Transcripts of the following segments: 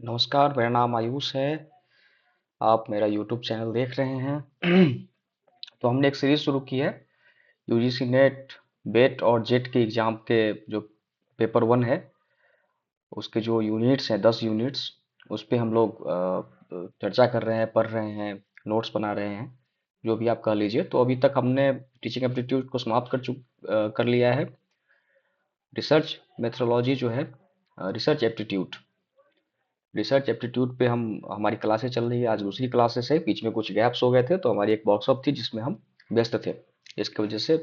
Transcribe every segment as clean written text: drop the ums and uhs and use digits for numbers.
नमस्कार, मेरा नाम आयुष है। आप मेरा यूट्यूब चैनल देख रहे हैं। तो हमने एक सीरीज शुरू की है। यूजीसी नेट, बेट और जेट के एग्जाम के जो पेपर वन है, उसके जो यूनिट्स हैं, 10 यूनिट्स, उस पे हम लोग चर्चा कर रहे हैं, पढ़ रहे हैं, नोट्स बना रहे हैं, जो भी आप कह लीजिए। तो अभी तक हमने टीचिंग एप्टीट्यूड को समाप्त कर लिया है। रिसर्च मेथोडोलॉजी जो है, रिसर्च एप्टीट्यूड पे हम हमारी क्लासेस चल रही है। आज दूसरी क्लासेस है, बीच में कुछ गैप्स हो गए थे, तो हमारी एक वर्कशॉप थी जिसमें हम व्यस्त थे। इसकी वजह से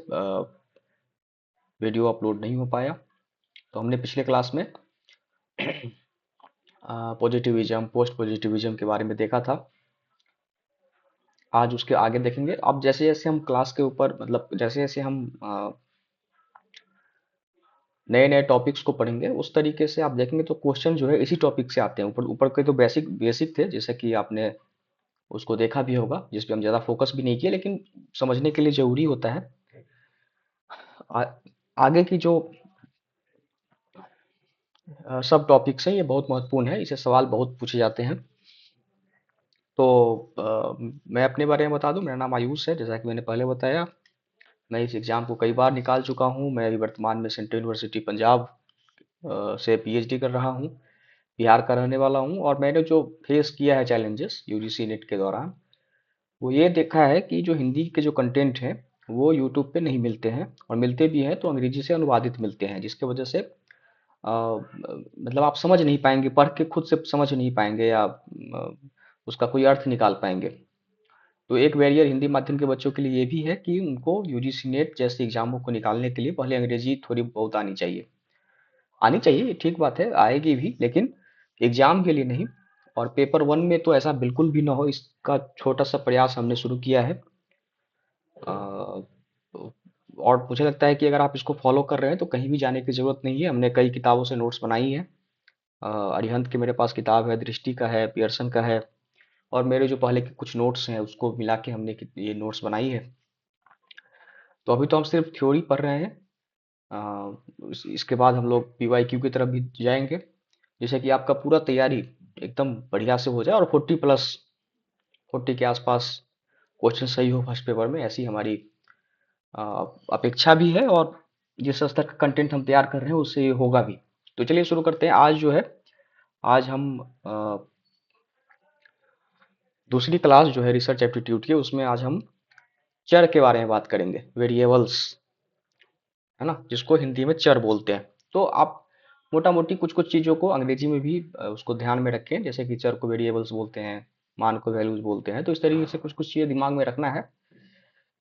वीडियो अपलोड नहीं हो पाया। तो हमने पिछले क्लास में पॉजिटिविज्म, पोस्ट पॉजिटिविज्म के बारे में देखा था। आज उसके आगे देखेंगे। अब जैसे जैसे हम क्लास के ऊपर, मतलब जैसे जैसे हम नए नए टॉपिक्स को पढ़ेंगे, उस तरीके से आप देखेंगे तो क्वेश्चन जो है इसी टॉपिक से आते हैं। ऊपर ऊपर के तो बेसिक बेसिक थे, जैसे कि आपने उसको देखा भी होगा, जिस पे हम ज़्यादा फोकस भी नहीं किए, लेकिन समझने के लिए ज़रूरी होता है। आ, आगे की जो सब टॉपिक्स हैं, ये बहुत महत्वपूर्ण है, इसे सवाल बहुत पूछे जाते हैं। तो मैं अपने बारे में बता दूं, मेरा नाम आयुष है, जैसा कि मैंने पहले बताया। मैं इस एग्ज़ाम को कई बार निकाल चुका हूं। मैं अभी वर्तमान में सेंट्रल यूनिवर्सिटी पंजाब से पीएचडी कर रहा हूं। बिहार का रहने वाला हूं, और मैंने जो फेस किया है चैलेंजेस यूजीसी नेट के दौरान, वो ये देखा है कि जो हिंदी के जो कंटेंट हैं, वो यूट्यूब पे नहीं मिलते हैं, और मिलते भी हैं तो अंग्रेजी से अनुवादित मिलते हैं, जिसके वजह से मतलब आप समझ नहीं पाएंगे, पढ़ के खुद से समझ नहीं पाएंगे, या उसका कोई अर्थ निकाल पाएंगे। तो एक बैरियर हिंदी माध्यम के बच्चों के लिए ये भी है कि उनको यूजीसी नेट जैसे एग्जामों को निकालने के लिए पहले अंग्रेजी थोड़ी बहुत आनी चाहिए। आनी चाहिए, ये ठीक बात है, आएगी भी, लेकिन एग्जाम के लिए नहीं। और पेपर वन में तो ऐसा बिल्कुल भी ना हो, इसका छोटा सा प्रयास हमने शुरू किया है। अ, और मुझे लगता है कि अगर आप इसको फॉलो कर रहे हैं तो कहीं भी जाने की ज़रूरत नहीं है। हमने कई किताबों से नोट्स बनाई हैं। अरिहंत की मेरे पास किताब है, दृष्टि का है, पियर्सन का है, और मेरे जो पहले के कुछ नोट्स हैं उसको मिला के हमने ये नोट्स बनाई है। तो अभी तो हम सिर्फ थ्योरी पढ़ रहे हैं। इसके बाद हम लोग पीवाईक्यू की तरफ भी जाएंगे, जैसे कि आपका पूरा तैयारी एकदम बढ़िया से हो जाए, और 40 के आसपास क्वेश्चन सही हो फर्स्ट पेपर में, ऐसी हमारी अ, अपेक्षा भी है। और जिस स्तर का कंटेंट हम तैयार कर रहे हैं उससे ये होगा भी। तो चलिए शुरू करते हैं। आज जो है, आज हम अ, दूसरी क्लास जो है रिसर्च एप्टीट्यूड की, उसमें आज हम चर के बारे में बात करेंगे, वेरिएबल्स, है ना, जिसको हिंदी में चर बोलते हैं। तो आप मोटा मोटी कुछ कुछ चीज़ों को अंग्रेजी में भी उसको ध्यान में रखें, जैसे कि चर को वेरिएबल्स बोलते हैं, मान को वैल्यूज बोलते हैं। तो इस तरीके से कुछ कुछ चीज़ें दिमाग में रखना है।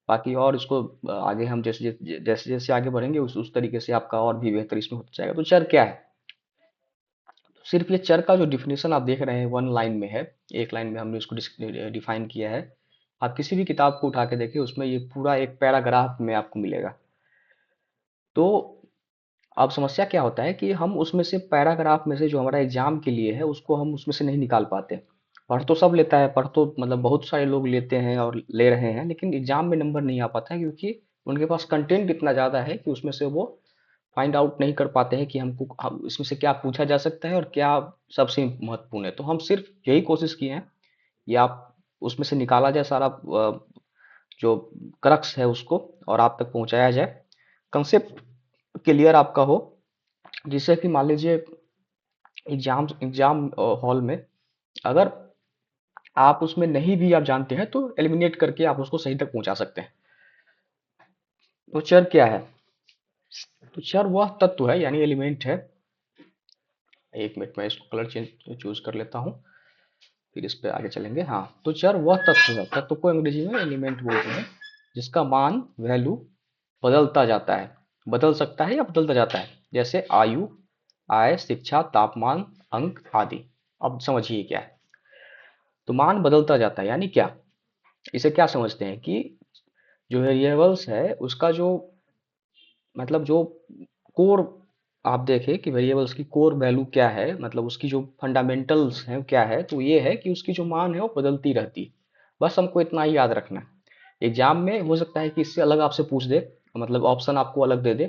बाकी और इसको आगे हम जैसे जैसे जैसे आगे बढ़ेंगे, उस तरीके से आपका और भी बेहतर इसमें होता जाएगा। तो चर क्या है? तो सिर्फ ये चर का जो डिफिनेशन आप देख रहे हैं वन लाइन में है, एक लाइन में हमने इसको डिफाइन किया है। आप किसी भी किताब को उठा के देखिए, उसमें ये पूरा एक पैराग्राफ में आपको मिलेगा। तो अब समस्या क्या होता है कि हम उसमें से, पैराग्राफ में से, जो हमारा एग्जाम के लिए है, उसको हम उसमें से नहीं निकाल पाते। पढ़ तो सब लेता है, पढ़ तो मतलब बहुत सारे लोग लेते हैं और ले रहे हैं, लेकिन एग्जाम में नंबर नहीं आ पाता है, क्योंकि उनके पास कंटेंट इतना ज़्यादा है कि उसमें से वो फाइंड आउट नहीं कर पाते हैं कि इसमें से क्या पूछा जा सकता है और क्या सबसे महत्वपूर्ण है। तो हम सिर्फ यही कोशिश किए हैं, या आप उसमें से निकाला जाए सारा जो क्रक्स है उसको, और आप तक पहुंचाया जाए, कंसेप्ट क्लियर आपका हो, जिससे कि मान लीजिए एग्जाम हॉल में अगर आप उसमें नहीं भी आप जानते हैं, तो एलिमिनेट करके आप उसको सही तक पहुंचा सकते हैं। तो चर क्या है? तो चर वह तत्व है, यानी एलिमेंट है। एक मिनट में इसको कलर चेंज चूज कर लेता हूँ, फिर इस पे आगे चलेंगे। हाँ, तो चर वह तत्व है, तत्व को अंग्रेजी में एलिमेंट बोलते हैं, जिसका मान, वैल्यू बदलता जाता है, बदल सकता है या बदलता जाता है। जैसे आयु, आय, शिक्षा, तापमान, अंक आदि। अब समझिए क्या है। तो मान बदलता जाता है यानी क्या? इसे क्या समझते हैं कि जो वेरिएबल्स है उसका जो, मतलब जो कोर, आप देखें कि वेरिएबल्स की कोर वैल्यू क्या है, मतलब उसकी जो फंडामेंटल्स हैं क्या है, तो ये है कि उसकी जो मान है वो बदलती रहती है। बस हमको इतना ही याद रखना है। एग्जाम में हो सकता है कि इससे अलग आपसे पूछ दे, मतलब ऑप्शन आपको अलग दे दे,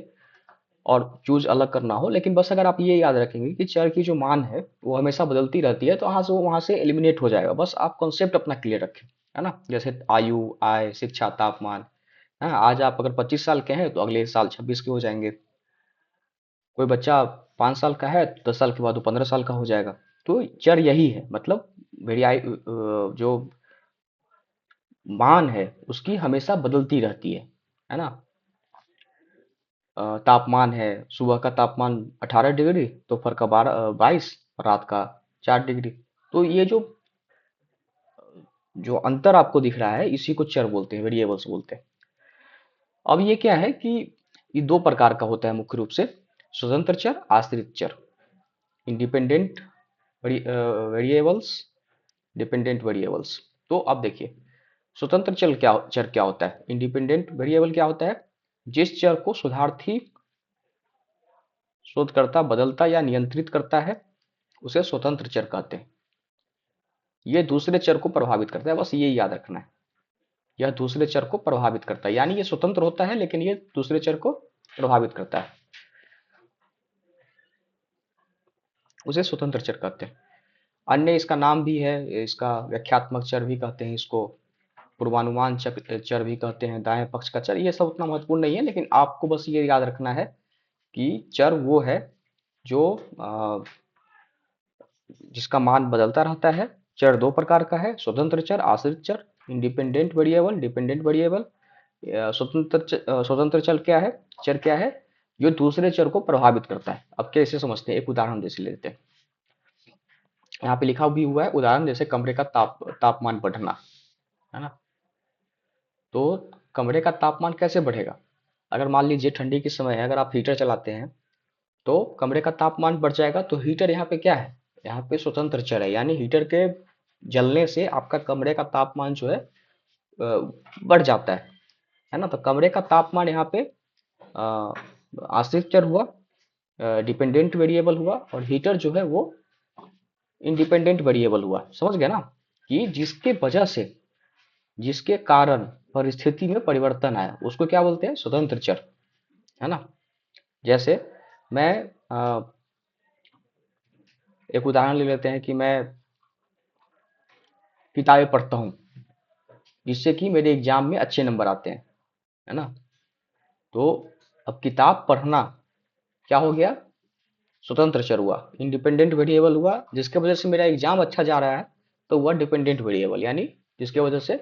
और चूज अलग करना हो, लेकिन बस अगर आप ये याद रखेंगे कि चर की जो मान है वो हमेशा बदलती रहती है, तो वहां से एलिमिनेट हो जाएगा। बस आप कॉन्सेप्ट अपना क्लियर रखें, है ना। जैसे आयु, आय, शिक्षा, तापमान। हाँ, आज आप अगर 25 साल के हैं तो अगले साल 26 के हो जाएंगे। कोई बच्चा 5 साल का है तो 10 साल के बाद वो 15 साल का हो जाएगा। तो चर यही है, मतलब वेरियाई जो मान है उसकी हमेशा बदलती रहती है ना। तापमान है, सुबह का तापमान 18 डिग्री, दोपहर का 22, रात का 4 डिग्री। तो ये जो जो अंतर आपको दिख रहा है इसी को चर बोलते हैं, वेरिएबल्स बोलते हैं। अब ये क्या है कि ये दो प्रकार का होता है मुख्य रूप से, स्वतंत्र चर, आश्रित चर। Independent variables, dependent variables. तो अब देखिए, स्वतंत्र चर क्या होता है, इंडिपेंडेंट वेरिएबल क्या होता है, जिस चर को शोधार्थी शोधकर्ता बदलता या नियंत्रित करता है उसे स्वतंत्र चर कहते हैं। ये दूसरे चर को प्रभावित करता है, बस ये याद रखना है। यह दूसरे चर को प्रभावित करता है, यानी ये स्वतंत्र होता है लेकिन ये दूसरे चर को प्रभावित करता है, उसे स्वतंत्र चर कहते हैं। अन्य इसका नाम भी है, इसका व्याख्यात्मक चर भी कहते हैं इसको, पूर्वानुमान चर भी कहते हैं, दाएं पक्ष का चर। ये सब उतना महत्वपूर्ण नहीं है, लेकिन आपको बस ये याद रखना है कि चर वो है जो जिसका मान बदलता रहता है। चर दो प्रकार का है, स्वतंत्र चर, आश्रित चर। Independent variable, dependent variable. स्वतंत्र चर क्या है, चर क्या है, जो दूसरे चर को प्रभावित करता है। अब कैसे समझते हैं, एक उदाहरण जैसे लेते हैं। यहाँ पे लिखा भी हुआ है उदाहरण, जैसे कमरे का तापमान बढ़ना, है ना। तो कमरे का तापमान कैसे बढ़ेगा, अगर मान लीजिए ठंडी के समय है, अगर आप हीटर चलाते हैं तो कमरे का तापमान बढ़ जाएगा। तो हीटर यहाँ पे क्या है, यहाँ पे स्वतंत्र चर है, यानी हीटर के जलने से आपका कमरे का तापमान जो है बढ़ जाता है ना। तो कमरे का तापमान यहाँ पे अ, आश्रित चर हुआ, डिपेंडेंट वेरिएबल हुआ, और हीटर जो है वो इंडिपेंडेंट वेरिएबल हुआ। समझ गए ना, कि जिसके वजह से, जिसके कारण परिस्थिति में परिवर्तन आया उसको क्या बोलते हैं, स्वतंत्र चर, है ना। जैसे मैं एक उदाहरण ले लेते हैं कि मैं किताबें पढ़ता हूँ जिससे कि मेरे एग्जाम में अच्छे नंबर आते हैं, है ना। तो अब किताब पढ़ना क्या हो गया, स्वतंत्र चर हुआ, इंडिपेंडेंट वेरिएबल हुआ। जिसके वजह से मेरा एग्जाम अच्छा जा रहा है तो वह डिपेंडेंट वेरिएबल, यानी जिसके वजह से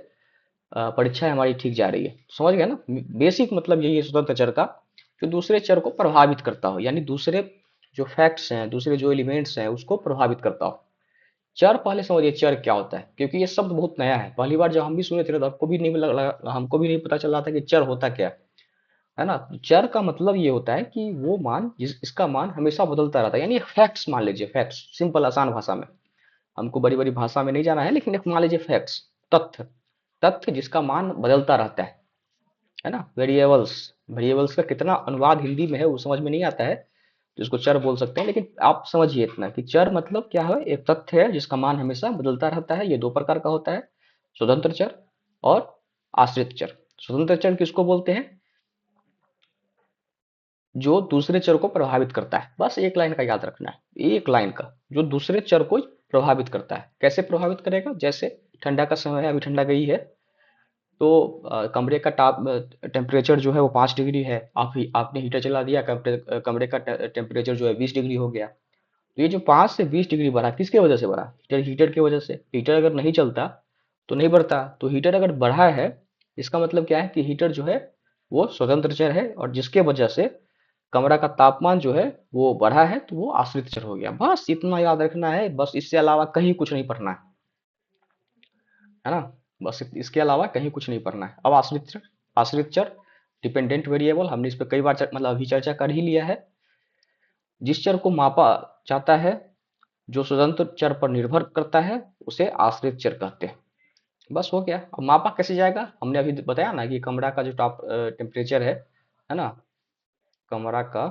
परीक्षा हमारी ठीक जा रही है। समझ गए ना, बेसिक मतलब यही है स्वतंत्र चर का, जो दूसरे चर को प्रभावित करता हो, यानी दूसरे जो फैक्ट्स हैं, दूसरे जो एलिमेंट्स हैं उसको प्रभावित करता हो। चर पहले समझिए चर क्या होता है, क्योंकि ये शब्द बहुत नया है। पहली बार जब हम भी सुने थे तो हमको भी नहीं पता चल रहा था कि चर होता क्या है ना। तो चर का मतलब ये होता है कि वो मान इसका मान हमेशा बदलता रहता है, यानी फैक्ट्स मान लीजिए, फैक्ट्स सिंपल आसान भाषा में, हमको बड़ी बड़ी भाषा में नहीं जाना है, लेकिन एक मान लीजिए फैक्ट्स, तथ्य, तथ्य जिसका मान बदलता रहता है ना। वेरिएबल्स, वेरिएबल्स का कितना अनुवाद हिंदी में है वो समझ में नहीं आता है, तो इसको चर बोल सकते हैं। लेकिन आप समझिए इतना कि चर मतलब क्या है, एक तथ्य है जिसका मान हमेशा बदलता रहता है। ये दो प्रकार का होता है, स्वतंत्र चर और आश्रित चर। स्वतंत्र चर किसको बोलते हैं, जो दूसरे चर को प्रभावित करता है। बस एक लाइन का याद रखना है, एक लाइन का, जो दूसरे चर को प्रभावित करता है। कैसे प्रभावित करेगा, जैसे ठंडा का समय है, अभी ठंडा गई है, तो कमरे का टेम्परेचर जो है वो 5 डिग्री है। आपने हीटर चला दिया, कमरे का टेम्परेचर जो है 20 डिग्री हो गया। तो ये जो 5 से 20 डिग्री बढ़ा, किसके वजह से बढ़ा, हीटर हीटर की वजह से। हीटर अगर नहीं चलता तो नहीं बढ़ता, तो हीटर अगर बढ़ा है इसका मतलब क्या है कि हीटर जो है वो स्वतंत्र चर है, और जिसके वजह से कमरा का तापमान जो है वो बढ़ा है, तो वो आश्रित चर हो गया। बस इतना याद रखना है, बस इससे अलावा कहीं कुछ नहीं पढ़ना है ना। बस इसके अलावा कहीं कुछ नहीं पढ़ना है। अब आश्रित चर, आश्रित चर, डिपेंडेंट वेरिएबल, हमने इस पर कई बार मतलब अभी चर्चा कर ही लिया है। जिस चर को मापा जाता है जो स्वतंत्र चर पर निर्भर करता है उसे आश्रित चर कहते हैं। बस हो गया। अब मापा कैसे जाएगा, हमने अभी बताया ना कि कमरा का जो टॉप टेम्परेचर है ना, कमरा का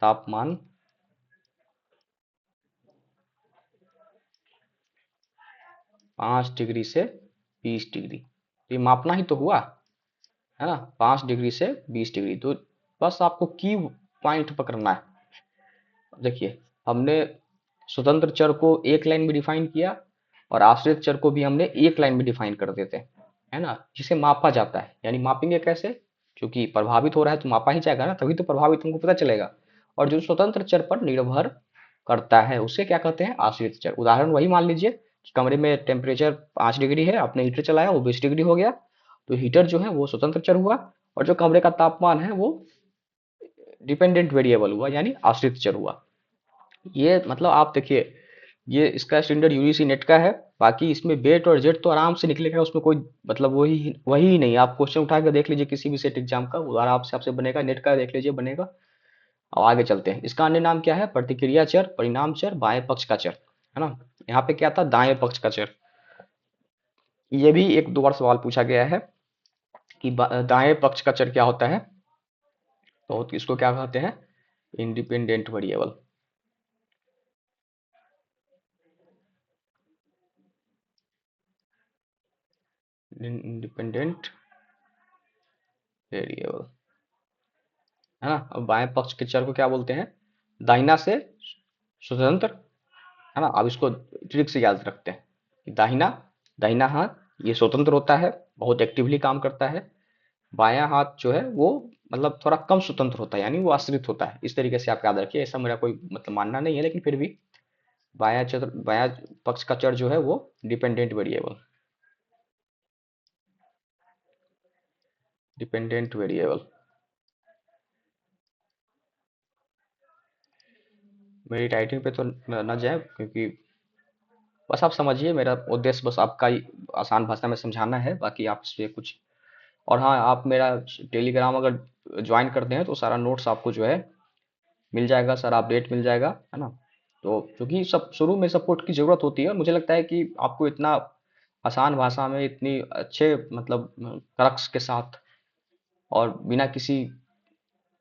तापमान 5 डिग्री से 20 डिग्री, तो ये मापना ही तो हुआ, है ना, 5 डिग्री से 20 डिग्री। तो बस आपको की पॉइंट पकड़ना है। देखिए, हमने स्वतंत्र चर को एक लाइन में डिफाइन किया और आश्रित चर को भी हमने एक लाइन में डिफाइन कर देते हैं, है ना, जिसे मापा जाता है। यानी मापेंगे कैसे? क्योंकि प्रभावित हो रहा है तो मापा ही जाएगा ना, तभी तो प्रभावित हमको पता चलेगा। और जो स्वतंत्र चर पर निर्भर करता है उसे क्या कहते हैं? आश्रित चर। उदाहरण वही मान लीजिए कि कमरे में टेम्परेचर 5 डिग्री है, आपने हीटर चलाया, वो 20 डिग्री हो गया, तो हीटर जो है वो स्वतंत्र चर हुआ, और जो कमरे का तापमान है वो डिपेंडेंट वेरिएबल हुआ, यानी आश्रित चर हुआ। ये मतलब आप देखिए, ये इसका स्टैंडर्ड यूजीसी नेट का है। बाकी इसमें वेट और जेट तो आराम से निकलेगा, उसमें कोई मतलब वही वही ही नहीं। आप क्वेश्चन उठा कर देख लीजिए किसी भी सेट एग्जाम का, वो आराम से आपसे बनेगा, नेट का देख लीजिए बनेगा। अब आगे चलते हैं। इसका अन्य नाम क्या है? प्रतिक्रिया चर, परिणाम चर, बाएं पक्ष का चर, है ना। यहाँ पे क्या था? दाएं पक्ष का चर। ये भी एक दो बार सवाल पूछा गया है कि दाएं पक्ष का चर क्या होता है, तो इसको क्या कहते हैं? Independent variable. इंडिपेंडेंट वेरिएबल, है ना। अब बाएं पक्ष के चर को क्या बोलते हैं? दाहिना से स्वतंत्र, है ना। अब इसको ट्रिक से याद रखते हैं कि दाहिना दाहिना हाथ ये स्वतंत्र होता है, बहुत एक्टिवली काम करता है। बायां हाथ जो है वो मतलब थोड़ा कम स्वतंत्र होता है, यानी वो आश्रित होता है। इस तरीके से आप याद रखिए। ऐसा मेरा कोई मतलब मानना नहीं है, लेकिन फिर भी बायां पक्ष का चर जो है वो डिपेंडेंट वेरिएबल, डिपेंडेंट वेरिएबल। मेरी टाइटिंग पे तो न जाए, क्योंकि बस आप समझिए, मेरा उद्देश्य बस आपका ही आसान भाषा में समझाना है, बाकी आप इसमें कुछ। और हाँ, आप मेरा टेलीग्राम अगर ज्वाइन करते हैं तो सारा नोट्स आपको जो है मिल जाएगा, सारा अपडेट मिल जाएगा, है ना। तो क्योंकि सब शुरू में सपोर्ट की ज़रूरत होती है, और मुझे लगता है कि आपको इतना आसान भाषा में इतनी अच्छे मतलब तर्क के साथ और बिना किसी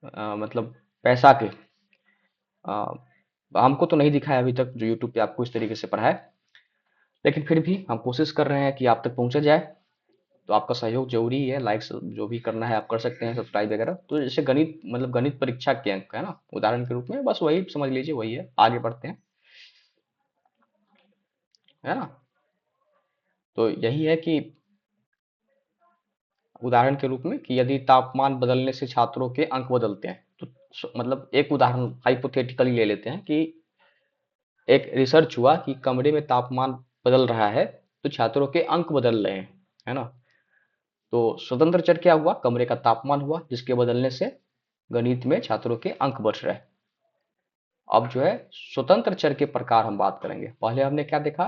मतलब पैसा के, अ, हमको तो नहीं दिखाया अभी तक जो यूट्यूब पे आपको इस तरीके से पढ़ाए, लेकिन फिर भी हम कोशिश कर रहे हैं कि आप तक पहुंचा जाए। तो आपका सहयोग जरूरी है, लाइक जो भी करना है आप कर सकते हैं, सब्सक्राइब वगैरह। तो जैसे गणित मतलब गणित परीक्षा के अंक है ना, उदाहरण के रूप में, बस वही समझ लीजिए, वही है। आगे बढ़ते हैं, है ना। तो यही है कि उदाहरण के रूप में कि यदि तापमान बदलने से छात्रों के अंक बदलते हैं, तो मतलब एक उदाहरण हाइपोथेटिकली ले लेते हैं कि एक रिसर्च हुआ कि कमरे में तापमान बदल रहा है तो छात्रों के अंक बदल रहे हैं, है ना। तो स्वतंत्र चर क्या हुआ? कमरे का तापमान हुआ, जिसके बदलने से गणित में छात्रों के अंक बढ़ रहे हैं। अब जो है स्वतंत्र चर के प्रकार हम बात करेंगे। पहले हमने क्या देखा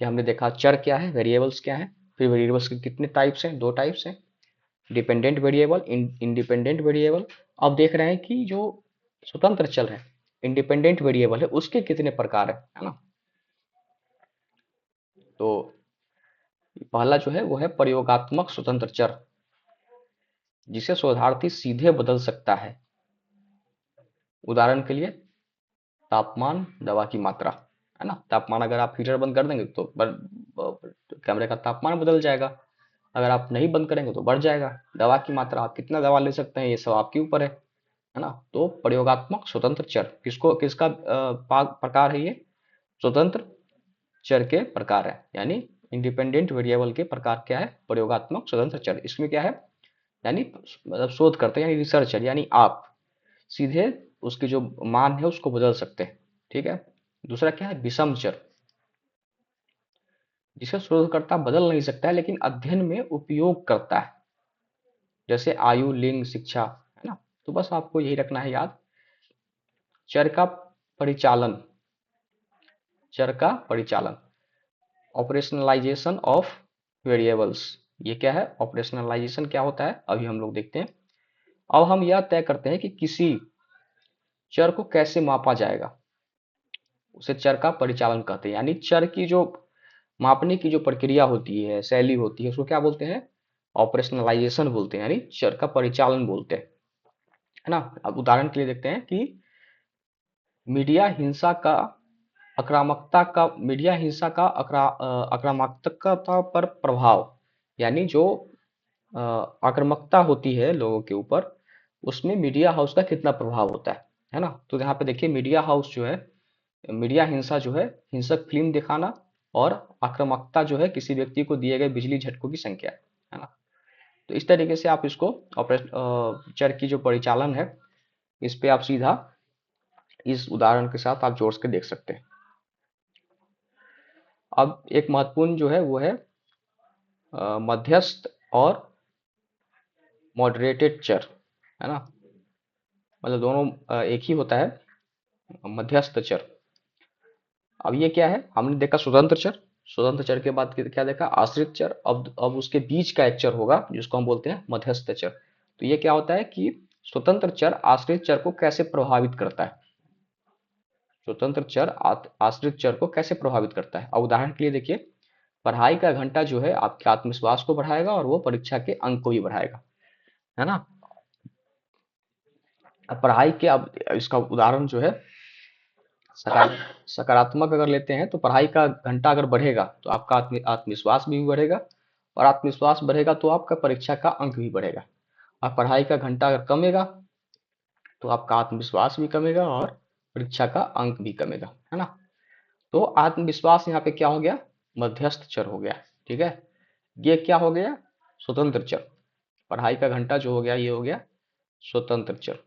कि हमने देखा चर क्या है, वेरिएबल्स क्या है, फिर वेरिएबल्स के कितने टाइप्स हैं, दो टाइप्स हैं, डिपेंडेंट वेरिएबल, इंडिपेंडेंट वेरिएबल। अब देख रहे हैं कि जो स्वतंत्र चर है, इंडिपेंडेंट वेरिएबल है, उसके कितने प्रकार है ना। तो पहला जो है वो है प्रयोगात्मक स्वतंत्र चर, जिसे शोधार्थी सीधे बदल सकता है। उदाहरण के लिए तापमान, दवा की मात्रा, है ना। तापमान अगर आप हीटर बंद कर देंगे तो कमरे का तापमान बदल जाएगा, अगर आप नहीं बंद करेंगे तो बढ़ जाएगा। दवा की मात्रा, आप कितना दवा ले सकते हैं ये सब आपके ऊपर है ना। तो प्रयोगात्मक स्वतंत्र चर किसका प्रकार है? ये स्वतंत्र चर के प्रकार है, यानी इंडिपेंडेंट वेरिएबल के प्रकार क्या है? प्रयोगात्मक स्वतंत्र चर। इसमें क्या है? यानी मतलब शोध करते हैं, यानी रिसर्चर, यानी आप सीधे उसकी जो मान है उसको बदल सकते हैं, ठीक है। दूसरा क्या है? विषम चर, जिसे शोधकर्ता बदल नहीं सकता है लेकिन अध्ययन में उपयोग करता है, जैसे आयु, लिंग, शिक्षा, है ना। तो बस आपको यही रखना है याद। चर का परिचालन, चर का परिचालन, ऑपरेशनलाइजेशन ऑफ वेरिएबल्स। ये क्या है? ऑपरेशनलाइजेशन क्या होता है अभी हम लोग देखते हैं। अब हम यह तय करते हैं कि किसी चर को कैसे मापा जाएगा, उसे चर का परिचालन कहते हैं। यानी चर की जो मापने की जो प्रक्रिया होती है, शैली होती है, उसको क्या बोलते हैं? ऑपरेशनलाइजेशन बोलते हैं, यानी चर का परिचालन बोलते हैं, है ना। अब उदाहरण के लिए देखते हैं कि मीडिया हिंसा का आक्रामकता पर प्रभाव, यानी जो आक्रामकता होती है लोगों के ऊपर, उसमें मीडिया हाउस का कितना प्रभाव होता है ना। तो यहाँ पे देखिए मीडिया हाउस जो है, मीडिया हिंसा जो है, हिंसक फिल्म दिखाना और आक्रामकता जो है किसी व्यक्ति को दिए गए बिजली झटकों की संख्या है ना। तो इस तरीके से आप इसको ऑपरेशन चर की जो परिचालन है, इस पे आप सीधा इस उदाहरण के साथ आप जोड़ के देख सकते हैं। अब एक महत्वपूर्ण जो है वो है मध्यस्थ और मॉडरेटेड चर, है ना। मतलब दोनों एक ही होता है, मध्यस्थ चर। अब ये क्या है, हमने देखा स्वतंत्र चर, स्वतंत्र चर के बाद क्या देखा, आश्रित चर। अब उसके बीच का एक चर होगा जिसको हम बोलते हैं मध्यस्थ चर। तो ये क्या होता है कि स्वतंत्र चर आश्रित चर को कैसे प्रभावित करता है, स्वतंत्र चर आश्रित चर को कैसे प्रभावित करता है। अब उदाहरण के लिए देखिए, पढ़ाई का घंटा जो है आपके आत्मविश्वास को बढ़ाएगा और वो परीक्षा के अंक को भी बढ़ाएगा, है ना। अब पढ़ाई के, अब इसका उदाहरण जो है सकारात्मक अगर लेते हैं, तो पढ़ाई का घंटा अगर बढ़ेगा तो आपका आत्मविश्वास भी बढ़ेगा, और आत्मविश्वास बढ़ेगा तो आपका परीक्षा का अंक भी बढ़ेगा। और पढ़ाई का घंटा अगर कमेगा तो आपका आत्मविश्वास भी कमेगा और परीक्षा का अंक भी कमेगा, है ना। तो आत्मविश्वास यहाँ पे क्या हो गया, मध्यस्थ चर हो गया, ठीक है। ये क्या हो गया, स्वतंत्र चर। पढ़ाई का घंटा जो हो गया ये हो गया स्वतंत्र चर,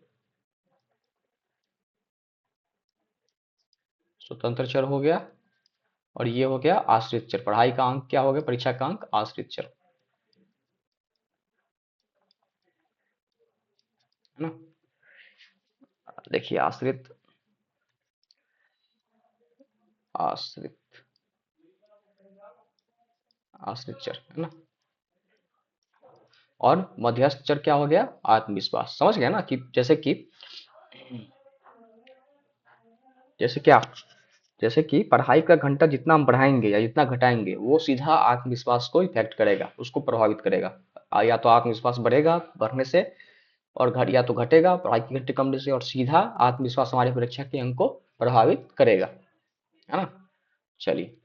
स्वतंत्र चर हो गया। और ये हो गया आश्रित चर, पढ़ाई का अंक क्या हो गया, परीक्षा का अंक आश्रित चर, है ना। देखिए आश्रित, आश्रित, आश्रित चर, है ना। और मध्यस्थ चर क्या हो गया, आत्मविश्वास। समझ गया ना कि जैसे क्या, जैसे कि पढ़ाई का घंटा जितना हम बढ़ाएंगे या जितना घटाएंगे वो सीधा आत्मविश्वास को इफेक्ट करेगा, उसको प्रभावित करेगा। या तो आत्मविश्वास बढ़ेगा बढ़ने से, और घट या तो घटेगा पढ़ाई की घंटे कमने से, और सीधा आत्मविश्वास हमारी परीक्षा के अंक को प्रभावित करेगा, है ना। चलिए,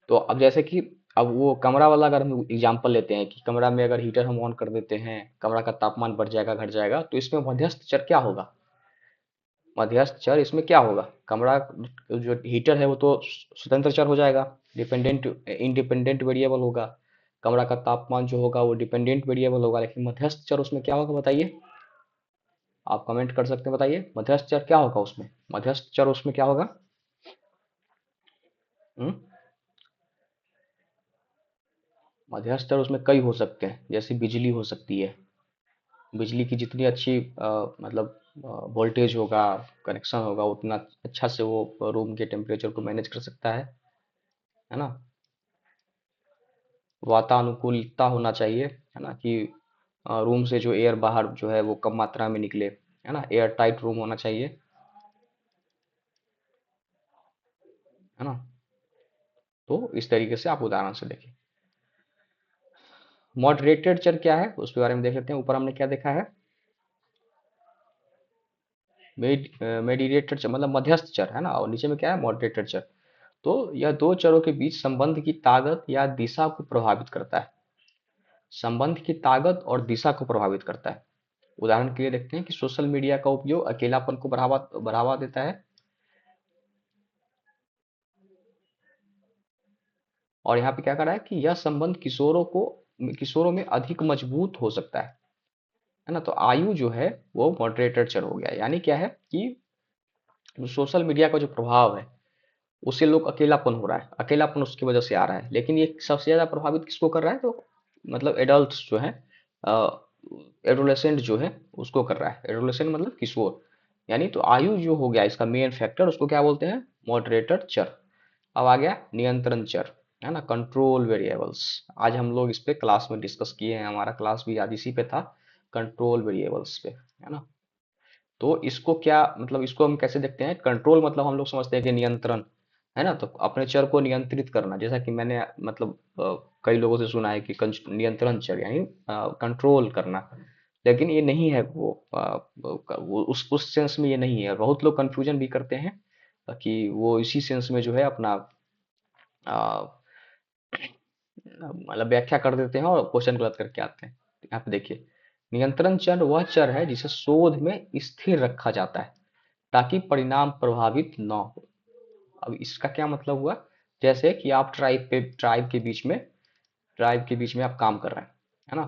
तो अब जैसे कि अब वो कमरा वाला अगर हम एग्जांपल लेते हैं कि कमरा में अगर हीटर हम ऑन कर देते हैं, कमरा का तापमान बढ़ जाएगा घट जाएगा, तो इसमें मध्यस्थ चर क्या होगा, मध्यस्थ चर इसमें क्या होगा, कमरा जो हीटर है वो तो स्वतंत्र चर हो जाएगा, डिपेंडेंट इंडिपेंडेंट वेरिएबल होगा। कमरा का तापमान जो होगा वो डिपेंडेंट वेरिएबल होगा, लेकिन मध्यस्थ चर उसमें क्या होगा बताइए, आप कमेंट कर सकते हैं, बताइए मध्यस्थ चर क्या होगा उसमें, मध्यस्थ चर उसमें क्या होगा। हम्म? मध्यस्थ चर उसमें कई हो सकते हैं, जैसे बिजली हो सकती है, बिजली की जितनी अच्छी मतलब वोल्टेज होगा, कनेक्शन होगा, उतना अच्छा से वो रूम के टेम्परेचर को मैनेज कर सकता है ना। वातानुकूलता होना चाहिए, है ना, कि रूम से जो एयर बाहर जो है वो कम मात्रा में निकले, है ना, एयर टाइट रूम होना चाहिए, है ना। तो इस तरीके से आप उदाहरण से देखिए। मॉडरेटेड चर क्या है उसके बारे में देख लेते हैं। ऊपर हमने क्या देखा है, मेडिएटेड चर मतलब मध्यस्थ चर, है ना, और नीचे में क्या है, मॉडरेटेड चर। तो यह दो चरों के बीच संबंध की ताकत या दिशा को प्रभावित करता है, संबंध की ताकत और दिशा को प्रभावित करता है। उदाहरण के लिए देखते हैं कि सोशल मीडिया का उपयोग अकेलापन को बढ़ावा बढ़ावा देता है, और यहाँ पे क्या कर रहा है कि यह संबंध किशोरों में अधिक मजबूत हो सकता है ना। तो आयु जो है वो मॉडरेटेड चर हो गया, यानी क्या है कि जो सोशल मीडिया का जो प्रभाव है उससे लोग अकेलापन हो रहा है, अकेलापन उसकी वजह से आ रहा है, लेकिन ये सबसे ज्यादा प्रभावित किसको कर रहा है, तो मतलब एडल्ट जो है, एडोलेसेंट जो है उसको कर रहा है। एडोलेसेंट मतलब किशोर, यानी तो आयु जो हो गया इसका मेन फैक्टर, उसको क्या बोलते हैं, मॉडरेटर चर। अब आ गया नियंत्रण चर, है ना, कंट्रोल वेरिएबल्स। आज हम लोग इस पे क्लास में डिस्कस किए हैं, हमारा क्लास भी आज इसी पे था, कंट्रोल वेरिएबल्स पे, है ना। तो इसको क्या मतलब, इसको हम कैसे देखते हैं, कंट्रोल मतलब हम लोग समझते हैं कि नियंत्रण, है ना। तो अपने चर को नियंत्रित करना, जैसा कि मैंने मतलब कई लोगों से सुना है कि नियंत्रण चर यानी कंट्रोल करना, लेकिन ये नहीं है वो, वो उस सेंस में ये नहीं है। बहुत लोग कंफ्यूजन भी करते हैं कि वो इसी सेंस में जो है अपना अ, मतलब व्याख्या कर देते हैं और क्वेश्चन गलत करके आते हैं। यहाँ पे देखिए, नियंत्रण चर वह चर है जिसे शोध में स्थिर रखा जाता है ताकि परिणाम प्रभावित न हो। अब इसका क्या मतलब हुआ, जैसे कि आप ट्राइब के बीच में आप काम कर रहे हैं, है ना,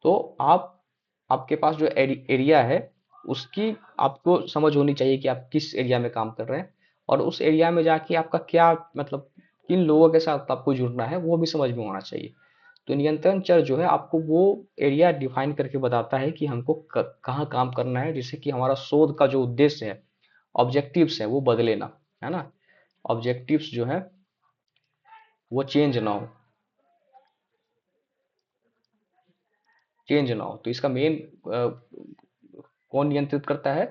तो आपके पास जो एरिया है उसकी आपको समझ होनी चाहिए कि आप किस एरिया में काम कर रहे हैं, और उस एरिया में जाके आपका क्या मतलब किन लोगों के साथ आपको जुड़ना है वो भी समझ में होना चाहिए। तो नियंत्रण चर जो है आपको वो एरिया डिफाइन करके बताता है कि हमको कहाँ काम करना है, जिससे कि हमारा शोध का जो उद्देश्य है, ऑब्जेक्टिव्स है, वो बदले ना, है ना, ऑब्जेक्टिव्स जो है वो चेंज ना हो। तो इसका मेन कौन नियंत्रित करता है,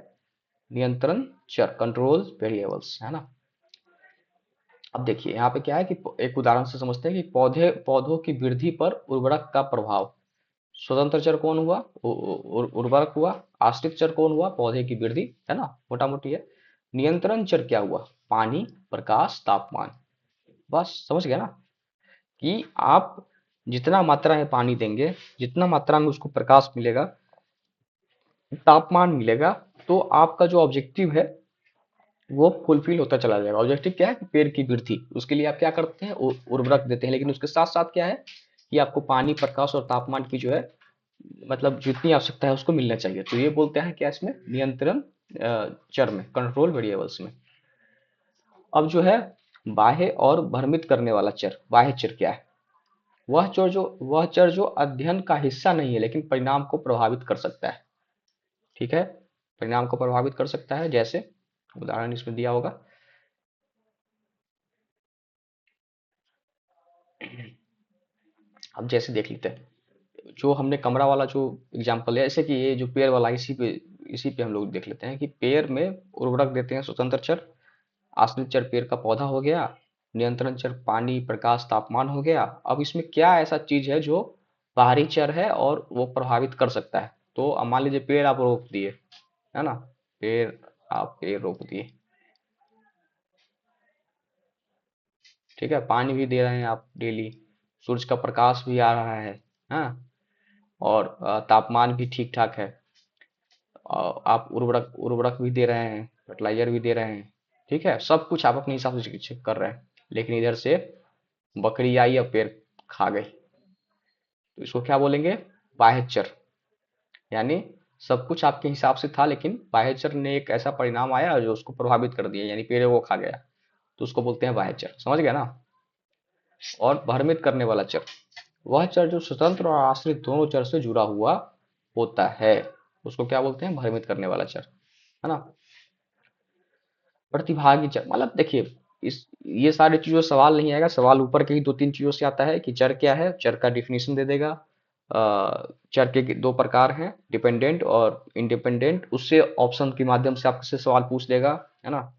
नियंत्रण चर, कंट्रोल वेरिएबल्स, है ना। अब देखिए यहाँ पे क्या है कि एक उदाहरण से समझते हैं कि पौधों की वृद्धि पर उर्वरक का प्रभाव। स्वतंत्र चर कौन हुआ, उर्वरक हुआ। आश्रित चर कौन हुआ, पौधे की वृद्धि, है ना, मोटा मोटी है। नियंत्रण चर क्या हुआ, पानी, प्रकाश, तापमान। बस समझ गया ना, कि आप जितना मात्रा में पानी देंगे, जितना मात्रा में उसको प्रकाश मिलेगा, तापमान मिलेगा, तो आपका जो ऑब्जेक्टिव है वो फुलफिल होता चला जाएगा। ऑब्जेक्टिव क्या है कि पेड़ की वृद्धि, उसके लिए आप क्या करते हैं, उर्वरक देते हैं, लेकिन उसके साथ साथ क्या है कि आपको पानी, प्रकाश और तापमान की जो है मतलब जितनी आवश्यकता है उसको मिलना चाहिए। तो ये बोलते हैं क्या, इसमें नियंत्रण चर में, कंट्रोल वेरिएबल्स में। अब जो है बाह्य और भ्रमित करने वाला चर, बाह्य चर क्या है, वह चर जो अध्ययन का हिस्सा नहीं है लेकिन परिणाम को प्रभावित कर सकता है। ठीक है, परिणाम को प्रभावित कर सकता है, जैसे उदाहरण इसमें दिया होगा। अब जैसे देख लेते हैं, जो हमने कमरा वाला जो एग्जांपल है, ऐसे कि ये जो पेड़ वाला, इसी पे हम लोग देख लेते हैं कि पेड़ में उर्वरक देते हैं स्वतंत्र चर, आश्रित चर पेड़ का पौधा हो गया, नियंत्रण चर पानी, प्रकाश, तापमान हो गया। अब इसमें क्या ऐसा चीज है जो बाहरी चर है और वो प्रभावित कर सकता है। तो अब मान लीजिए पेड़ आप रोप दिए, है ना, पेड़ पेड़ रोप दिए, ठीक है, पानी भी दे रहे हैं आप डेली, सूरज का प्रकाश भी आ रहा है, हाँ, और तापमान भी ठीक ठाक है, आप उर्वरक उर्वरक भी दे रहे हैं, फर्टिलाइजर भी दे रहे हैं, ठीक है, सब कुछ आप अपने हिसाब से चेक कर रहे हैं। लेकिन इधर से बकरी आई और पेड़ खा गई, तो इसको क्या बोलेंगे, बाह्य चर। यानी सब कुछ आपके हिसाब से था लेकिन बाह्य चर ने एक ऐसा परिणाम आया जो उसको प्रभावित कर दिया, यानी पेड़ वो खा गया, तो उसको बोलते हैं बाह्य चर। समझ गया ना। और भ्रमित करने वाला चर, वह चर जो स्वतंत्र और आश्रित दोनों चर से जुड़ा हुआ होता है, उसको क्या बोलते हैं, भ्रमित करने वाला चर, है ना। प्रतिभागी चर, मतलब देखिए इस ये सारी चीजों से सवाल नहीं आएगा, सवाल ऊपर के ही दो तीन चीजों से आता है कि चर क्या है, चर का डिफिनीशन दे देगा। चर के दो प्रकार हैं, डिपेंडेंट और इंडिपेंडेंट, उससे ऑप्शन के माध्यम से आपसे सवाल पूछ लेगा, है ना।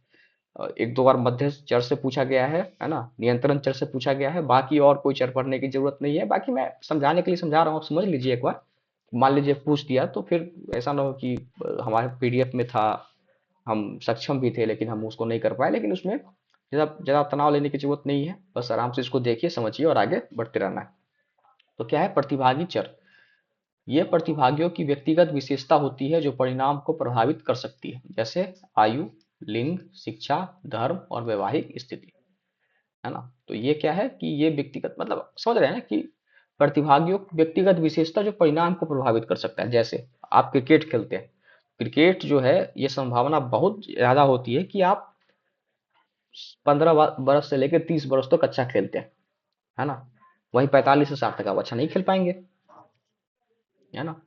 एक दो बार मध्य चर से पूछा गया है ना, नियंत्रण चर से पूछा गया है, बाकी और कोई चर पढ़ने की जरूरत नहीं है। बाकी मैं समझाने के लिए समझा रहा हूँ, आप समझ लीजिए एक बार। मान लीजिए पूछ दिया तो फिर ऐसा ना हो कि हमारे पीडीएफ में था, हम सक्षम भी थे लेकिन हम उसको नहीं कर पाए, लेकिन उसमें ज़्यादा ज़्यादा तनाव लेने की जरूरत नहीं है, बस आराम से इसको देखिए, समझिए और आगे बढ़ते रहना है। तो क्या है प्रतिभागी चर, ये प्रतिभागियों की व्यक्तिगत विशेषता होती है जो परिणाम को प्रभावित कर सकती है, जैसे आयु, लिंग, शिक्षा, धर्म और वैवाहिक स्थिति, है ना। तो ये क्या है कि ये व्यक्तिगत, मतलब समझ रहे हैं ना कि प्रतिभागियों की व्यक्तिगत विशेषता जो परिणाम को प्रभावित कर सकता है। जैसे आप क्रिकेट खेलते हैं, क्रिकेट जो है ये संभावना बहुत ज्यादा होती है कि आप 15 बरस से लेकर 30 बरस तक अच्छा खेलते हैं, है ना। वहीं 45 से 60 तक आप अच्छा नहीं खेल पाएंगे, है ना।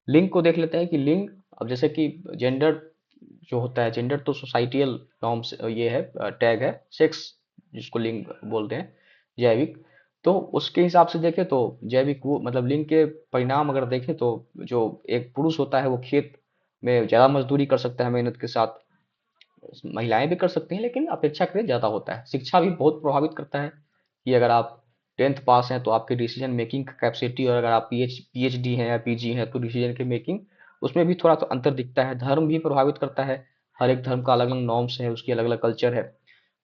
लिंग को देख लेते हैं कि लिंग, अब जैसे कि जेंडर जो होता है, जेंडर तो सोसाइटियल नॉर्म्स, ये है टैग है, सेक्स जिसको लिंग बोलते हैं, जैविक। तो उसके हिसाब से देखें तो जैविक वो मतलब लिंग के परिणाम अगर देखें तो जो एक पुरुष होता है वो खेत में ज़्यादा मजदूरी कर सकता है मेहनत के साथ, महिलाएं भी कर सकती हैं लेकिन अपेक्षाकृत ज़्यादा होता है। शिक्षा भी बहुत प्रभावित करता है कि अगर आप 10th पास हैं तो आपकी डिसीजन मेकिंग कैपेसिटी, और अगर आप पीएचडी हैं या पीजी हैं तो डिसीजन की मेकिंग, उसमें भी थोड़ा तो अंतर दिखता है। धर्म भी प्रभावित करता है, हर एक धर्म का अलग अलग नॉर्म्स है, उसकी अलग अलग कल्चर है।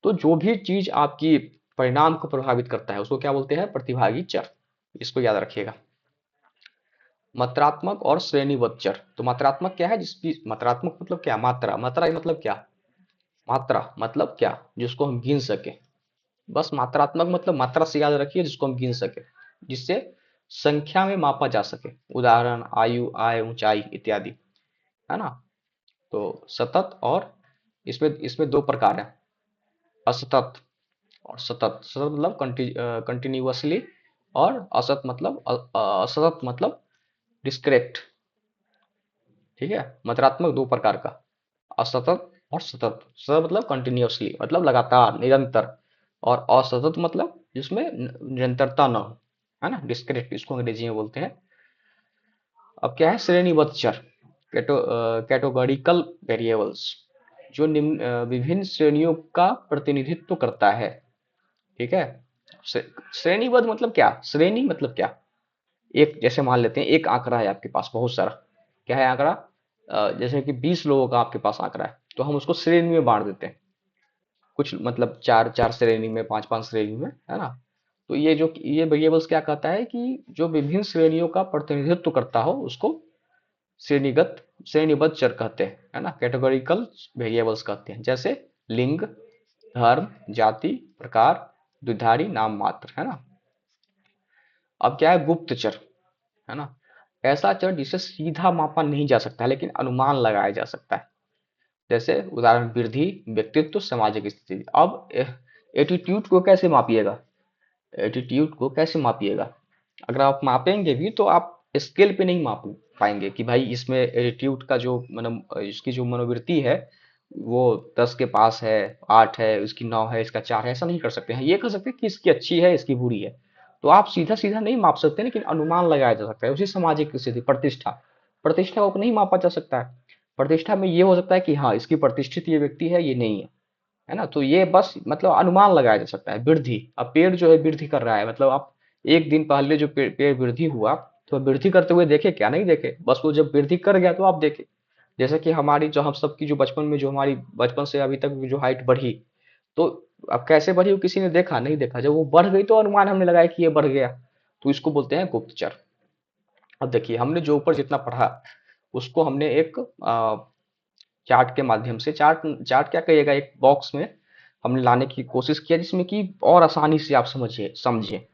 तो जो भी चीज आपकी परिणाम को प्रभावित करता है उसको क्या बोलते हैं, प्रतिभागी चर। इसको याद रखिएगा। मात्रात्मक और श्रेणीबद्ध चर। तो मात्रात्मक क्या है, जिसकी मात्रात्मक मतलब क्या, मात्रा, मात्रा का मतलब क्या, मात्रा मतलब क्या, जिसको हम गिन सके। बस मात्रात्मक मतलब मात्रा से याद रखिए, जिसको हम गिन सके, जिससे संख्या में मापा जा सके। उदाहरण आयु, आय, ऊंचाई इत्यादि, है ना। तो सतत और इसमें इसमें दो प्रकार है, असतत और सतत। सतत मतलब कंटिन्यूअसली, और असत मतलब असतत मतलब डिस्क्रेट। ठीक है, मात्रात्मक दो प्रकार का, असतत और सतत। सतत मतलब कंटिन्यूअसली, मतलब लगातार निरंतर, और असतत मतलब जिसमें निरंतरता न हो, है ना, डिस्क्रेट इसको अंग्रेजी में बोलते हैं। अब क्या है श्रेणीबद्ध चर, कैटेगोरिकल वेरिएबल्स, जो विभिन्न श्रेणियों का प्रतिनिधित्व करता है। ठीक है, श्रेणीबद्ध मतलब क्या, श्रेणी मतलब क्या, एक जैसे मान लेते हैं एक आंकड़ा है आपके पास बहुत सारा, क्या है आंकड़ा, जैसे कि 20 लोगों का आपके पास आंकड़ा है, तो हम उसको श्रेणी में बांट देते हैं, कुछ मतलब चार चार श्रेणी में, पांच पांच श्रेणी में, है ना। तो ये वेरिएबल्स क्या कहता है कि जो विभिन्न श्रेणियों का प्रतिनिधित्व करता हो उसको श्रेणीगत श्रेणीबद्ध चर कहते हैं, है ना, कैटेगोरिकल वेरिएबल्स कहते हैं। जैसे लिंग, धर्म, जाति, प्रकार, द्विधारी, नाम मात्र, है ना। अब क्या है गुप्त चर, है ना, ऐसा चर जिसे सीधा मापा नहीं जा सकता लेकिन अनुमान लगाया जा सकता है। जैसे उदाहरण वृद्धि, व्यक्तित्व, सामाजिक स्थिति। अब एटीट्यूड को कैसे मापिएगा, एटीट्यूड को कैसे मापिएगा, अगर आप मापेंगे भी तो आप स्केल पे नहीं माप पाएंगे कि भाई इसमें एटीट्यूड का जो मतलब इसकी जो मनोवृत्ति है वो 10 के पास है, 8 है, इसकी 9 है, इसका 4 है, ऐसा नहीं कर सकते हैं। ये कर सकते हैं कि इसकी अच्छी है, इसकी बुरी है। तो आप सीधा सीधा नहीं माप सकते, लेकिन अनुमान लगाया जा सकता है। उसी सामाजिक स्थिति, प्रतिष्ठा, प्रतिष्ठा को नहीं मापा जा सकता है। प्रतिष्ठा में ये हो सकता है कि हाँ इसकी प्रतिष्ठित ये व्यक्ति है, ये नहीं है, है ना। तो ये बस मतलब अनुमान लगाया जा सकता है। वृद्धि, अब पेड़ जो है वृद्धि कर रहा है, मतलब आप एक दिन पहले जो पेड़ वृद्धि हुआ, तो वृद्धि करते हुए देखे क्या, नहीं देखे, बस वो जब वृद्धि कर गया तो आप देखे। जैसे कि हमारी जो हम सबकी जो बचपन में जो हमारी बचपन से अभी तक जो हाइट बढ़ी, तो अब कैसे बढ़ी वो किसी ने देखा, नहीं देखा, जब वो बढ़ गई तो अनुमान हमने लगाया कि ये बढ़ गया। तो इसको बोलते हैं गुप्तचर। अब देखिए हमने जो ऊपर जितना पढ़ा उसको हमने एक चार्ट के माध्यम से, चार्ट चार्ट क्या कहिएगा, एक बॉक्स में हमने लाने की कोशिश किया, जिसमें कि और आसानी से आप समझिए समझिए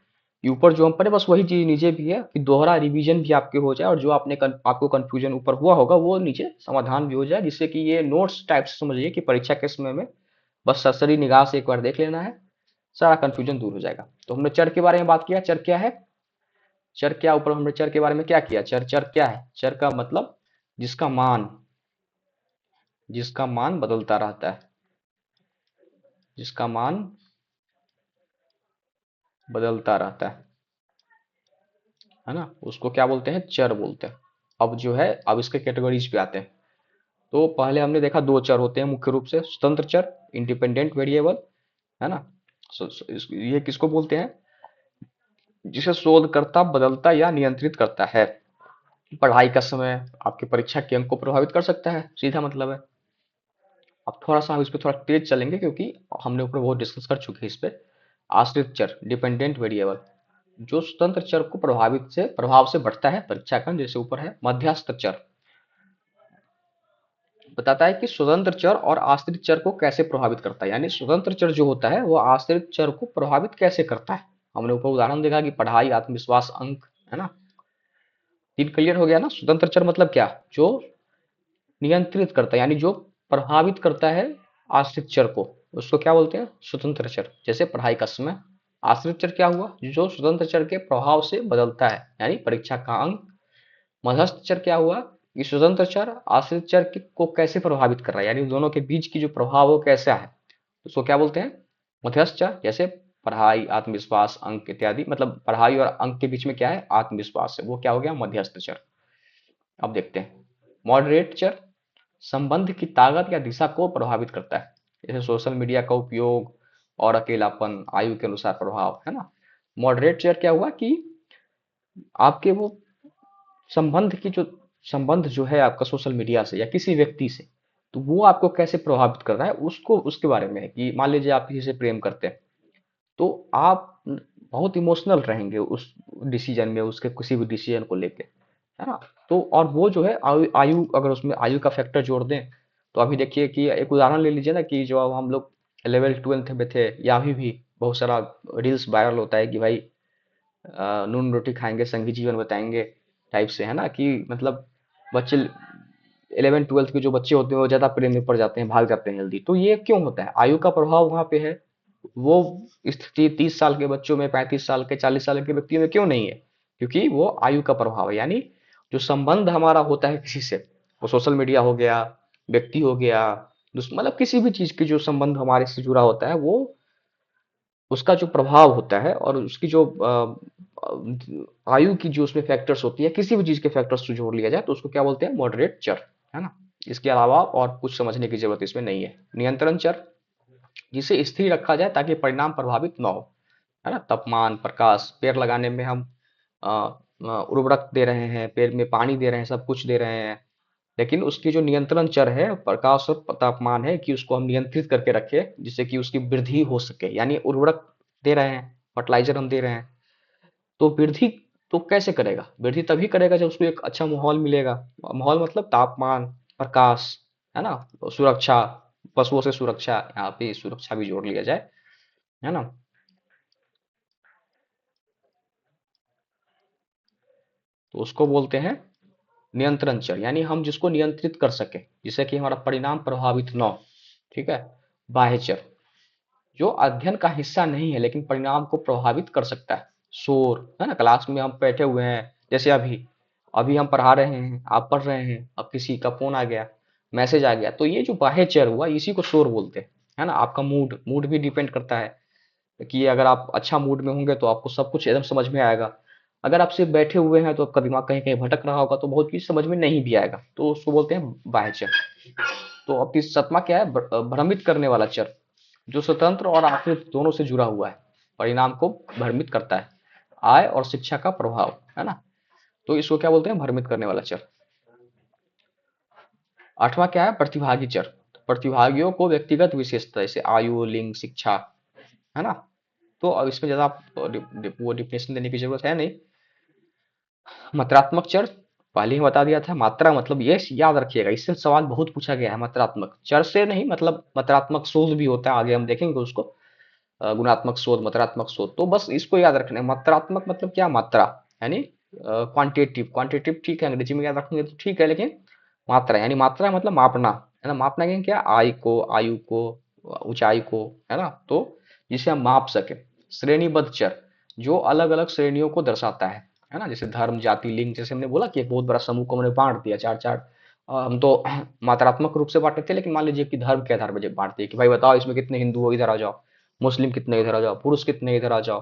कि ऊपर जो हम पढ़े बस वही चीज नीचे भी है, कि दोहरा रिवीजन भी आपके हो जाए, और जो आपको कंफ्यूजन ऊपर हुआ होगा वो नीचे समाधान भी हो जाए, जिससे कि ये नोट्स टाइप से समझिए कि परीक्षा के समय में बस सरसरी निगाह से एक बार देख लेना है, सारा कंफ्यूजन दूर हो जाएगा। तो हमने चर के बारे में बात किया, चर क्या है, चर क्या, ऊपर हमने चर के बारे में क्या किया, चर चर क्या है, चर का मतलब जिसका मान, जिसका मान बदलता रहता है, जिसका मान बदलता रहता है ना, उसको क्या बोलते हैं, चर बोलते हैं। अब जो है अब इसके कैटेगरीज पे आते हैं। तो पहले हमने देखा दो चर होते हैं मुख्य रूप से, स्वतंत्र चर, इंडिपेंडेंट वेरिएबल, है ना। ये किसको बोलते हैं, जिसे शोधकर्ता बदलता या नियंत्रित करता है। पढ़ाई का समय आपके परीक्षा के अंक को प्रभावित कर सकता है, सीधा मतलब है। अब थोड़ा सा हम इस पे थोड़ा तेज चलेंगे क्योंकि हमने ऊपर बहुत डिस्कस कर चुके हैं इस पे। आश्रित चर, डिपेंडेंट वेरिएबल, जो स्वतंत्र चर को प्रभाव से बढ़ता है परीक्षा का, जैसे ऊपर है। मध्यस्थ चर बताता है कि स्वतंत्र चर और आश्रित चर को कैसे प्रभावित करता है, यानी स्वतंत्र चर जो होता है वो आश्रित चर को प्रभावित कैसे करता है। हमने ऊपर उदाहरण देखा कि पढ़ाई, आत्मविश्वास, अंक, है ना। तीन क्लियर हो गया ना। स्वतंत्र चर मतलब क्या, जो नियंत्रित करता है, यानी जो प्रभावित करता है आश्रित चर को, उसको क्या बोलते हैं, स्वतंत्र चर। जैसे पढ़ाई का समय। आश्रित चर क्या हुआ, जो स्वतंत्र चर के प्रभाव से बदलता है, यानी परीक्षा का अंक। मध्यस्थ चर क्या हुआ, कि स्वतंत्र चर आश्रित चर को कैसे प्रभावित कर रहा है, यानी दोनों के बीच की जो प्रभाव हो कैसा है, उसको क्या बोलते हैं, मध्यस्थ चर। जैसे पढ़ाई, आत्मविश्वास, अंक इत्यादि, मतलब पढ़ाई और अंक के बीच में क्या है, आत्मविश्वास है, वो क्या हो गया, मध्यस्थ चर। अब देखते हैं मॉडरेट चर, संबंध की ताकत या दिशा को प्रभावित करता है, जैसे सोशल मीडिया का उपयोग और अकेलापन, आयु के अनुसार प्रभाव, है ना। मॉडरेट चर क्या हुआ कि आपके वो संबंध जो है आपका सोशल मीडिया से या किसी व्यक्ति से, तो वो आपको कैसे प्रभावित कर रहा है, उसको उसके बारे में है। कि मान लीजिए आप किसी से प्रेम करते हैं, तो आप बहुत इमोशनल रहेंगे उस डिसीजन में, उसके किसी भी डिसीजन को लेके, है ना। तो और वो जो है आयु अगर उसमें आयु का फैक्टर जोड़ दें, तो अभी देखिए कि एक उदाहरण ले लीजिए ना कि जो अब हम लोग 11th 12th में थे या अभी भी बहुत सारा रील्स वायरल होता है कि भाई नून रोटी खाएंगे संगी जीवन बताएंगे टाइप से, है ना, कि मतलब बच्चे 11th 12th के जो बच्चे होते हैं वो ज्यादा प्रेम में पड़ जाते हैं, भाग जाते हैं जल्दी। तो ये क्यों होता है? आयु का प्रभाव वहां पे है। वो स्थिति 30 साल के बच्चों में, 35 साल के, 40 साल के व्यक्तियों में क्यों नहीं है? क्योंकि वो आयु का प्रभाव है। यानी जो संबंध हमारा होता है किसी से, वो सोशल मीडिया हो गया, व्यक्ति हो गया, मतलब किसी भी चीज की जो संबंध हमारे से जुड़ा होता है, वो उसका जो प्रभाव होता है और उसकी जो आयु की जो उसमें फैक्टर्स होती है, किसी भी चीज के फैक्टर्स से जोड़ लिया जाए तो उसको क्या बोलते हैं? मॉडरेट चर, है ना। इसके अलावा और कुछ समझने की जरूरत इसमें नहीं है। नियंत्रण चर, जिसे स्थिर रखा जाए ताकि परिणाम प्रभावित न हो, है ना। तापमान, प्रकाश, पेड़ लगाने में हम उर्वरक दे रहे हैं, पेड़ में पानी दे रहे हैं, सब कुछ दे रहे हैं, लेकिन उसकी जो नियंत्रण चर है प्रकाश और तापमान है कि उसको हम नियंत्रित करके रखें जिससे कि उसकी वृद्धि हो सके। यानी उर्वरक दे रहे हैं, फर्टिलाइजर हम दे रहे हैं, तो वृद्धि तो कैसे करेगा? वृद्धि तभी करेगा जब उसको एक अच्छा माहौल मिलेगा। माहौल मतलब तापमान, प्रकाश, है ना, सुरक्षा, पशुओं से सुरक्षा, यहाँ पे सुरक्षा भी जोड़ लिया जाए, है ना। तो उसको बोलते हैं नियंत्रण चर, यानी हम जिसको नियंत्रित कर सके जिससे कि हमारा परिणाम प्रभावित न हो। ठीक है। बाह्य चर, जो अध्ययन का हिस्सा नहीं है लेकिन परिणाम को प्रभावित कर सकता है। शोर, है ना, क्लास में हम बैठे हुए हैं, जैसे अभी अभी हम पढ़ा रहे हैं, आप पढ़ रहे हैं, अब किसी का फोन आ गया, मैसेज आ गया, तो ये जो बाह्य चर हुआ इसी को शोर बोलते हैं, है ना। आपका मूड मूड भी डिपेंड करता है कि अगर आप अच्छा मूड में होंगे तो आपको सब कुछ एकदम समझ में आएगा। अगर आप सिर्फ बैठे हुए हैं तो आपका दिमाग कहीं कहीं भटक रहा होगा तो बहुत चीज समझ में नहीं भी आएगा, तो उसको बोलते हैं बाह्य चर। तो अब सतमा क्या है? भ्रमित करने वाला चर, जो स्वतंत्र और आश्रित दोनों से जुड़ा हुआ है, परिणाम को भ्रमित करता है। आय और शिक्षा का प्रभाव, है ना, तो इसको क्या बोलते हैं? भ्रमित करने वाला चर। आठवां क्या है? प्रतिभागी चर। प्रतिभागियों को व्यक्तिगत विशेषता जैसे आयु, लिंग, शिक्षा, है ना। तो अब इसमें ज्यादा आप वो डिफिनेशन देने की जरूरत है नहीं। मात्रात्मक चर, पहले ही बता दिया था। मात्रा मतलब ये याद रखिएगा, इससे सवाल बहुत पूछा गया है। मात्रात्मक चर से नहीं, मतलब मात्रात्मक शोध भी होता है, आगे हम देखेंगे उसको। गुणात्मक शोध, मात्रात्मक शोध, तो बस इसको याद रखना है। मात्रात्मक मतलब क्या? मात्रा, यानी क्वांटिटेटिव। क्वांटिटेटिव ठीक है, अंग्रेजी में याद रखेंगे तो ठीक है, लेकिन मात्रा यानी मात्रा मतलब मापना, है ना। मापना यानी क्या? आय को, आयु को, ऊंचाई को, है ना, तो जिसे हम माप सके। श्रेणीबद्ध चर, जो अलग अलग श्रेणियों को दर्शाता है ना, जैसे धर्म, जाति, लिंग, जैसे हमने बोला कि एक बहुत बड़ा समूह को हमने बांट दिया चार चार। हम तो मात्रात्मक रूप से बांटे थे, लेकिन मान लीजिए कि धर्म के आधार पर जब बांट दिए कि भाई बताओ इसमें कितने हिंदू हो, इधर आ जाओ। मुस्लिम कितने, इधर आ जाओ। पुरुष कितने, इधर आ जाओ,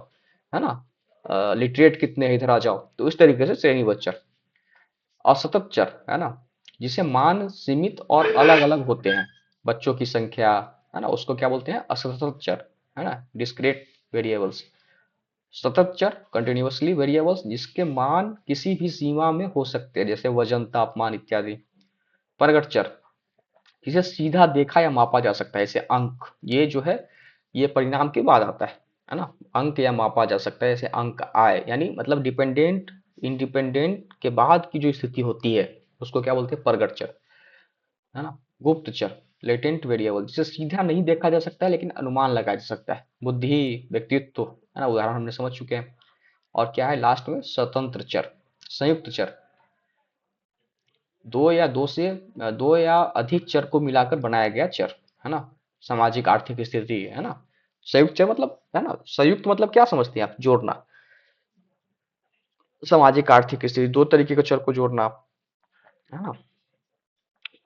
है ना। लिटरेट कितने, इधर आ जाओ। तो इस तरीके से श्रेणीबद्ध चर। असतत चर, है ना, जिसे मान सीमित और अलग अलग होते हैं, बच्चों की संख्या, है ना, उसको क्या बोलते हैं? असतत चर, है ना, डिस्क्रीट वेरिएबल्स। सतत चर, कंटिन्यूअसली वेरिएबल्स, जिसके मान किसी भी सीमा में हो सकते हैं, जैसे वजन, तापमान इत्यादि। प्रगट चर, जिसे सीधा देखा या मापा जा सकता है, जैसे अंक। ये जो है ये परिणाम के बाद आता है ना। अंक या मापा जा सकता है, जैसे अंक आए, यानी मतलब डिपेंडेंट इंडिपेंडेंट के बाद की जो स्थिति होती है उसको क्या बोलते हैं? प्रगट चर, है ना। गुप्त चर, लेटेंट वेरिएबल, जिसे सीधा नहीं देखा जा सकता है लेकिन अनुमान लगाया जा सकता है। बुद्धि, व्यक्तित्व, है ना, उदाहरण हमने समझ चुके हैं। और क्या है लास्ट में? स्वतंत्र चर। संयुक्त चर, दो या अधिक चर को मिलाकर बनाया गया चर, है ना। सामाजिक आर्थिक स्थिति, है ना। संयुक्त चर मतलब, है ना, संयुक्त मतलब क्या समझते हैं आप? जोड़ना। सामाजिक आर्थिक स्थिति, दो तरीके के चर को जोड़ना, है ना।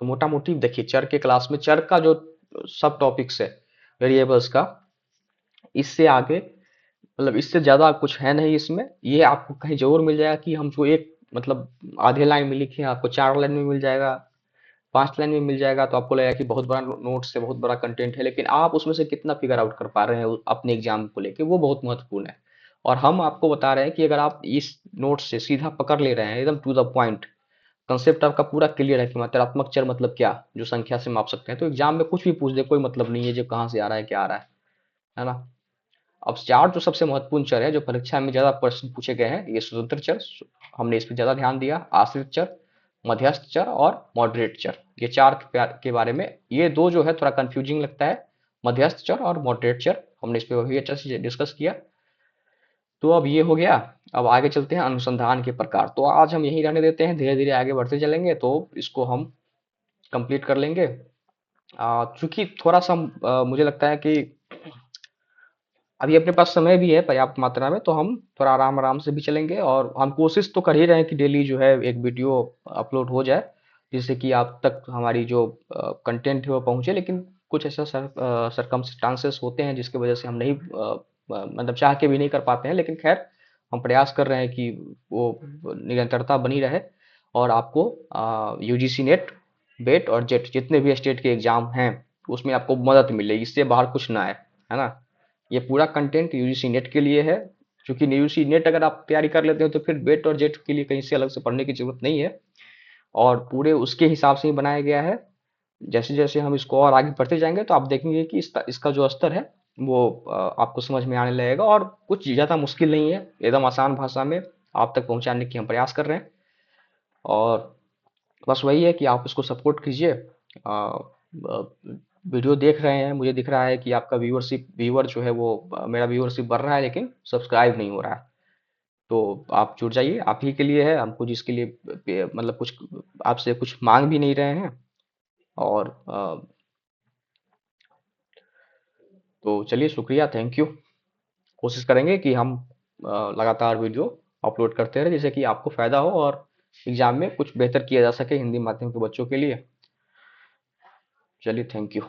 तो मोटा मोटी देखिए चर के क्लास में चर का जो सब टॉपिक्स है वेरिएबल्स का, इससे आगे मतलब इससे ज्यादा कुछ है नहीं इसमें। ये आपको कहीं जरूर मिल जाएगा कि हम जो एक मतलब आधे लाइन में लिखे हैं, आपको 4 लाइन में मिल जाएगा, 5 लाइन में मिल जाएगा, तो आपको लगेगा कि बहुत बड़ा नोट्स है, बहुत बड़ा कंटेंट है, लेकिन आप उसमें से कितना फिगर आउट कर पा रहे हैं अपने एग्जाम को लेके, वो बहुत महत्वपूर्ण है। और हम आपको बता रहे हैं कि अगर आप इस नोट से सीधा पकड़ ले रहे हैं एकदम टू द पॉइंट, कंसेप्ट आपका पूरा क्लियर है कि मात्रात्मक चर मतलब क्या, जो संख्या से माप सकते हैं, तो एग्जाम में कुछ भी पूछ दे कोई मतलब नहीं है जो कहाँ से आ रहा है क्या आ रहा है ना। अब चार जो सबसे महत्वपूर्ण चर है, जो परीक्षा में ज्यादा प्रश्न पूछे गए हैं, ये स्वतंत्र चर, हमने इस पर ज्यादा ध्यान दिया। आश्रित चर, मध्यस्थ चर और मॉडरेट चर, ये चार के बारे में, ये दो जो है थोड़ा कंफ्यूजिंग लगता है, मध्यस्थ चर और मॉडरेट चर, हमने इस पर भी अच्छे से डिस्कस किया। तो अब ये हो गया। अब आगे चलते हैं अनुसंधान के प्रकार। तो आज हम यही रहने देते हैं, धीरे धीरे आगे बढ़ते चलेंगे तो इसको हम कंप्लीट कर लेंगे। चूंकि थोड़ा सा मुझे लगता है कि अभी अपने पास समय भी है पर्याप्त मात्रा में, तो हम थोड़ा आराम आराम से भी चलेंगे, और हम कोशिश तो कर ही रहे हैं कि डेली जो है एक वीडियो अपलोड हो जाए, जिससे कि आप तक हमारी जो कंटेंट है वो पहुंचे। लेकिन कुछ ऐसा सरकमस्टांसेस होते हैं जिसकी वजह से हम नहीं मतलब चाह के भी नहीं कर पाते हैं, लेकिन खैर हम प्रयास कर रहे हैं कि वो निरंतरता बनी रहे, और आपको यूजीसी नेट, बेट और जेट जितने भी स्टेट के एग्जाम हैं उसमें आपको मदद मिले, इससे बाहर कुछ ना आए, है ना। ये पूरा कंटेंट यूजीसी नेट के लिए है, क्योंकि यूजीसी नेट अगर आप तैयारी कर लेते हो तो फिर बेट और जेट के लिए कहीं से अलग से पढ़ने की जरूरत नहीं है, और पूरे उसके हिसाब से ही बनाया गया है। जैसे जैसे हम इसको और आगे बढ़ते जाएंगे तो आप देखेंगे कि इसका जो स्तर है वो आपको समझ में आने लगेगा, और कुछ ज़्यादा मुश्किल नहीं है, एकदम आसान भाषा में आप तक पहुंचाने की हम प्रयास कर रहे हैं। और बस वही है कि आप इसको सपोर्ट कीजिए। वीडियो देख रहे हैं, मुझे दिख रहा है कि आपका व्यूअर जो है वो मेरा व्यूअरशिप बढ़ रहा है, लेकिन सब्सक्राइब नहीं हो रहा है। तो आप जुड़ जाइए, आप ही के लिए है, हमको जिसके लिए मतलब कुछ आपसे कुछ मांग भी नहीं रहे हैं। और तो चलिए, शुक्रिया, थैंक यू। कोशिश करेंगे कि हम लगातार वीडियो अपलोड करते रहें, जिससे कि आपको फायदा हो और एग्जाम में कुछ बेहतर किया जा सके हिंदी माध्यम के बच्चों के लिए। चलिए, थैंक यू।